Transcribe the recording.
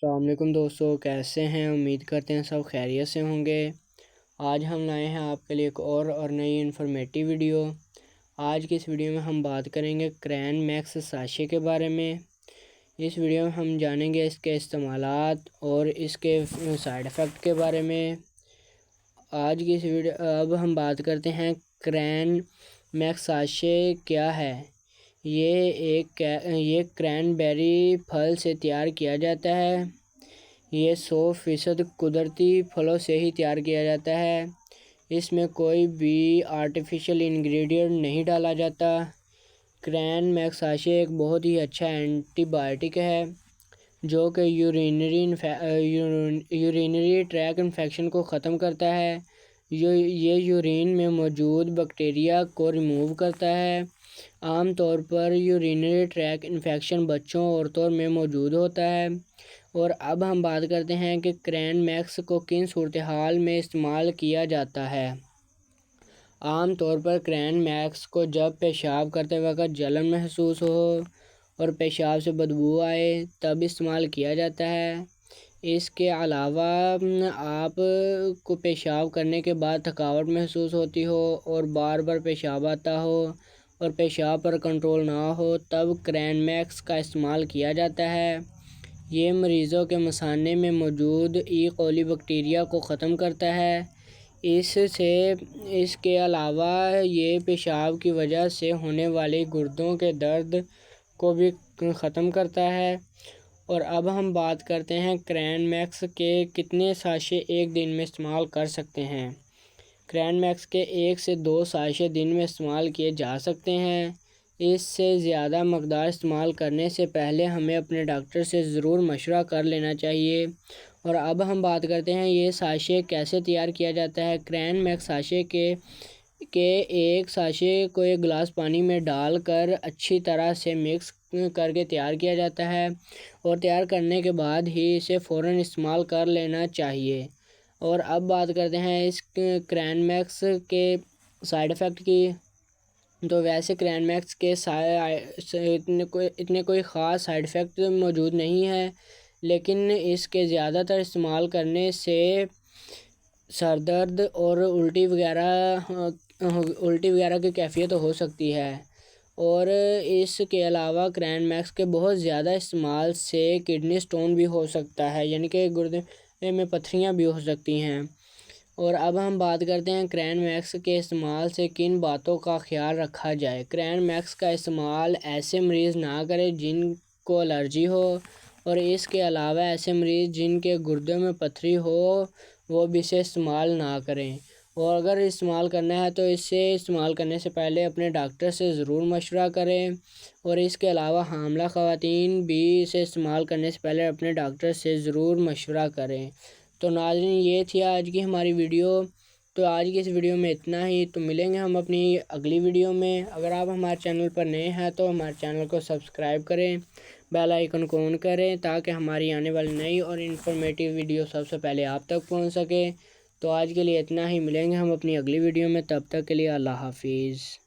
السلام علیکم دوستو، کیسے ہیں؟ امید کرتے ہیں سب خیریت سے ہوں گے۔ آج ہم لائے ہیں آپ کے لیے ایک اور نئی انفارمیٹیو ویڈیو۔ آج کی اس ویڈیو میں ہم بات کریں گے کرین میکس ساشے کے بارے میں۔ اس ویڈیو میں ہم جانیں گے اس کے استعمالات اور اس کے سائیڈ ایفیکٹ کے بارے میں۔ آج کی اس ویڈیو اب ہم بات کرتے ہیں کرین میکس ساشے کیا ہے۔ یہ کرین بیری پھل سے تیار کیا جاتا ہے۔ یہ 100% قدرتی پھلوں سے ہی تیار کیا جاتا ہے۔ اس میں کوئی بھی آرٹیفیشل انگریڈینٹ نہیں ڈالا جاتا۔ کرین میکس ساشے ایک بہت ہی اچھا اینٹی بائیوٹک ہے جو کہ یورینری ٹریک انفیکشن کو ختم کرتا ہے۔ یہ یورین میں موجود بیکٹیریا کو ریموو کرتا ہے۔ عام طور پر یورینری ٹریک انفیکشن بچوں اور عورتوں میں موجود ہوتا ہے۔ اور اب ہم بات کرتے ہیں کہ کرین میکس کو کن صورتحال میں استعمال کیا جاتا ہے۔ عام طور پر کرین میکس کو جب پیشاب کرتے وقت جلن محسوس ہو اور پیشاب سے بدبو آئے تب استعمال کیا جاتا ہے۔ اس کے علاوہ آپ کو پیشاب کرنے کے بعد تھکاوٹ محسوس ہوتی ہو اور بار بار پیشاب آتا ہو اور پیشاب پر کنٹرول نہ ہو تب کرین میکس کا استعمال کیا جاتا ہے۔ یہ مریضوں کے مثانے میں موجود ای کولی بیکٹیریا کو ختم کرتا ہے۔ اس کے علاوہ یہ پیشاب کی وجہ سے ہونے والی گردوں کے درد کو بھی ختم کرتا ہے۔ اور اب ہم بات کرتے ہیں کرین میکس کے کتنے ساشے ایک دن میں استعمال کر سکتے ہیں۔ کرین میکس کے 1 سے 2 ساشے دن میں استعمال کیے جا سکتے ہیں۔ اس سے زیادہ مقدار استعمال کرنے سے پہلے ہمیں اپنے ڈاکٹر سے ضرور مشورہ کر لینا چاہیے۔ اور اب ہم بات کرتے ہیں یہ ساشے کیسے تیار کیا جاتا ہے۔ کرین میکس ساشے کے ایک ساشے کو ایک گلاس پانی میں ڈال کر اچھی طرح سے مکس کر کے تیار کیا جاتا ہے اور تیار کرنے کے بعد ہی اسے فوراً استعمال کر لینا چاہیے۔ اور اب بات کرتے ہیں اس کرین میکس کے سائیڈ ایفیکٹ کی۔ تو ویسے کرین میکس کے اتنے کوئی خاص سائیڈ ایفیکٹ موجود نہیں ہے، لیکن اس کے زیادہ تر استعمال کرنے سے سر درد اور الٹی وغیرہ کی کیفیت ہو سکتی ہے۔ اور اس کے علاوہ کرین میکس کے بہت زیادہ استعمال سے کڈنی سٹون بھی ہو سکتا ہے، یعنی کہ گردے میں پتھریاں بھی ہو سکتی ہیں۔ اور اب ہم بات کرتے ہیں کرین میکس کے استعمال سے کن باتوں کا خیال رکھا جائے۔ کرین میکس کا استعمال ایسے مریض نہ کریں جن کو الرجی ہو، اور اس کے علاوہ ایسے مریض جن کے گردوں میں پتھری ہو وہ بھی اسے استعمال نہ کریں۔ اور اگر استعمال کرنا ہے تو اسے استعمال کرنے سے پہلے اپنے ڈاکٹر سے ضرور مشورہ کریں۔ اور اس کے علاوہ حاملہ خواتین بھی اسے استعمال کرنے سے پہلے اپنے ڈاکٹر سے ضرور مشورہ کریں۔ تو ناظرین، یہ تھی آج کی ہماری ویڈیو۔ تو آج کی اس ویڈیو میں اتنا ہی۔ تو ملیں گے ہم اپنی اگلی ویڈیو میں۔ اگر آپ ہمارے چینل پر نئے ہیں تو ہمارے چینل کو سبسکرائب کریں، بیل آئیکن کو آن کریں تاکہ ہماری آنے والی نئی اور انفارمیٹیو ویڈیو سب سے پہلے آپ تک پہنچ سکے۔ تو آج کے لیے اتنا ہی، ملیں گے ہم اپنی اگلی ویڈیو میں، تب تک کے لیے اللہ حافظ۔